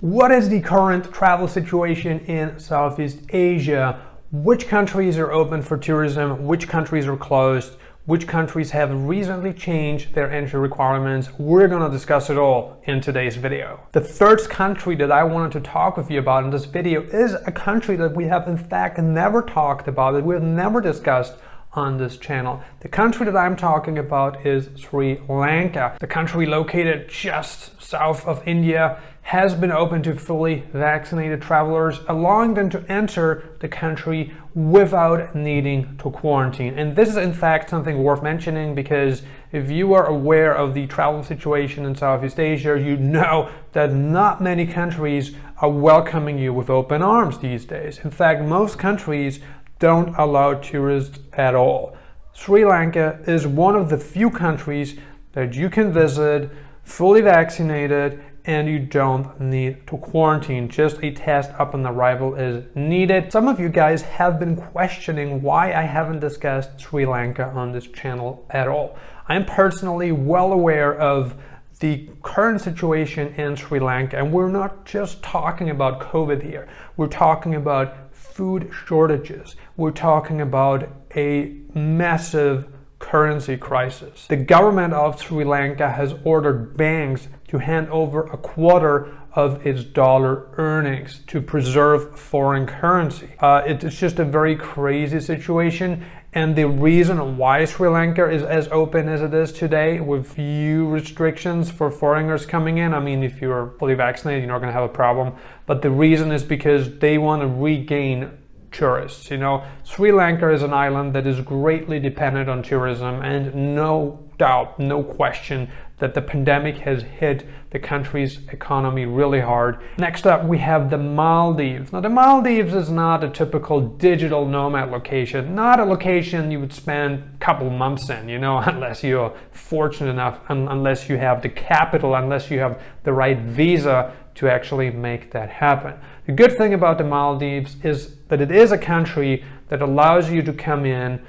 What is the current travel situation in Southeast Asia? Which countries are open for tourism? Which countries are closed? Which countries have recently changed their entry requirements? We're going to discuss it all in today's video. The first country that I wanted to talk with you about in this video is a country that we have in fact never talked about, that we've never discussed on this channel. The country that I'm talking about is Sri Lanka. The country located just south of India has been open to fully vaccinated travelers, allowing them to enter the country without needing to quarantine. And this is in fact something worth mentioning, because if you are aware of the travel situation in Southeast Asia, you know that not many countries are welcoming you with open arms these days. In fact, most countries don't allow tourists at all. Sri Lanka is one of the few countries that you can visit fully vaccinated and you don't need to quarantine. Just a test upon arrival is needed. Some of you guys have been questioning why I haven't discussed Sri Lanka on this channel at all. I'm personally well aware of the current situation in Sri Lanka, and we're not just talking about COVID here. We're talking about food shortages. We're talking about a massive currency crisis. The government of Sri Lanka has ordered banks to hand over a quarter of its dollar earnings to preserve foreign currency. It's just a very crazy situation. And the reason why Sri Lanka is as open as it is today, with few restrictions for foreigners coming in, I mean, if you're fully vaccinated, you're not going to have a problem. But the reason is because they want to regain tourists. You know, Sri Lanka is an island that is greatly dependent on tourism, and no doubt, no question that the pandemic has hit the country's economy really hard. Next up, we have the Maldives. Now, the Maldives is not a typical digital nomad location, not a location you would spend a couple months in, you know, unless you're fortunate enough, unless you have the capital, unless you have the right visa to actually make that happen. The good thing about the Maldives is that it is a country that allows you to come in,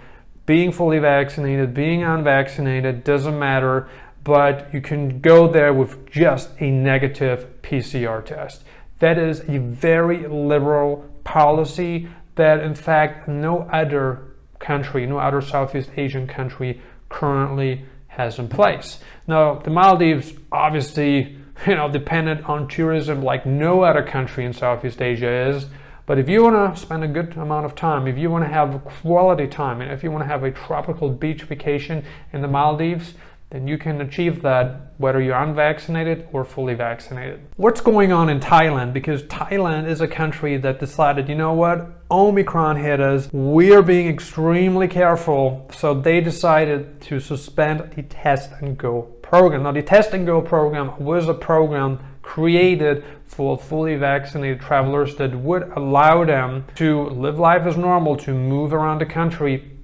being fully vaccinated, being unvaccinated, doesn't matter, but you can go there with just a negative PCR test. That is a very liberal policy that in fact no other country, no other Southeast Asian country currently has in place. Now, the Maldives obviously, you know, dependent on tourism like no other country in Southeast Asia is. But if you want to spend a good amount of time, if you want to have quality time, and if you want to have a tropical beach vacation in the Maldives, then you can achieve that whether you're unvaccinated or fully vaccinated. What's going on in Thailand? Because Thailand is a country that decided, you know what, Omicron hit us, we're being extremely careful, so they decided to suspend the TestnGo program. Now, the TestnGo program was a program created for fully vaccinated travelers that would allow them to live life as normal, to move around the country,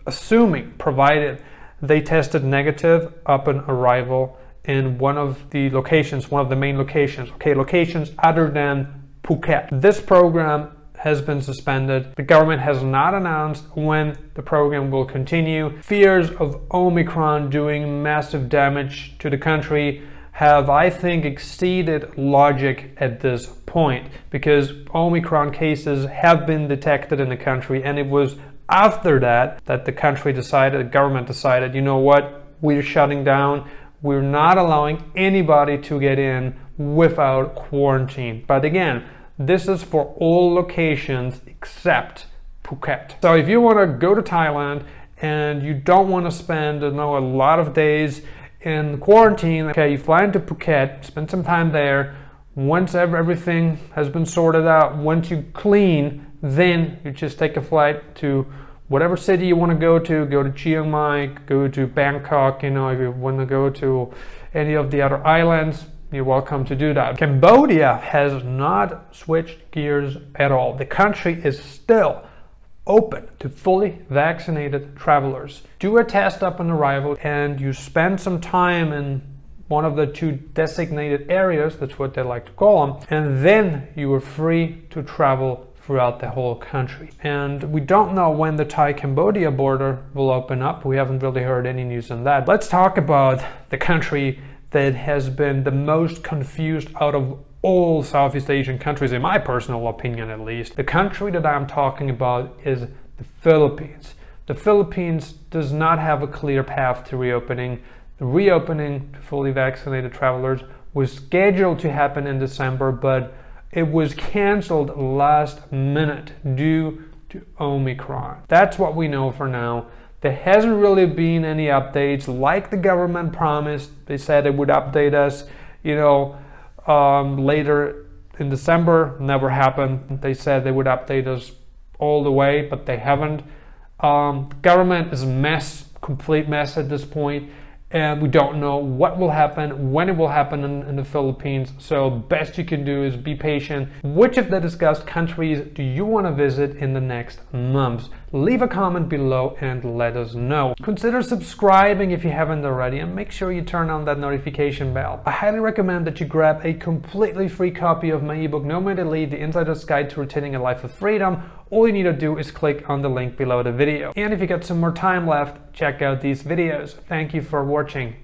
provided they tested negative upon arrival in one of the locations, one of the main locations, locations other than Phuket. This program has been suspended. The government has not announced when the program will continue. Fears of Omicron doing massive damage to the country have, I think, exceeded logic at this point, because Omicron cases have been detected in the country, and it was after that the government decided, you know what, we're shutting down. We're not allowing anybody to get in without quarantine. But again, this is for all locations except Phuket. So if you want to go to Thailand and you don't want to spend, a lot of days in quarantine, you fly into Phuket, spend some time there. Once everything has been sorted out, once you clean, then you just take a flight to whatever city you want to go to Chiang Mai, go to Bangkok, you know, if you want to go to any of the other islands, you're welcome to do that. Cambodia has not switched gears at all. The country is still open to fully vaccinated travelers. Do a test upon arrival and you spend some time in one of the two designated areas, that's what they like to call them, and then you are free to travel throughout the whole country. And we don't know when the Thai-Cambodia border will open up. We haven't really heard any news on that. Let's talk about the country that has been the most confused out of all Southeast Asian countries, in my personal opinion at least. The country that I'm talking about is the Philippines. The Philippines does not have a clear path to reopening. The reopening to fully vaccinated travelers was scheduled to happen in December, but it was canceled last minute due to Omicron. That's what we know for now. There hasn't really been any updates like the government promised. They said it would update us, later in December. Never happened. They said they would update us all the way, but they haven't. Government is a mess, complete mess at this point, and we don't know what will happen, when it will happen in the Philippines. So best you can do is be patient. Which of the discussed countries do you want to visit in the next months? Leave a comment below and let us know. Consider subscribing if you haven't already, and make sure you turn on that notification bell. I highly recommend that you grab a completely free copy of my ebook Nomad, The Insider's Guide to Retaining a Life of Freedom. All you need to do is click on the link below the video. And if you got some more time left, check out these videos. Thank you for watching.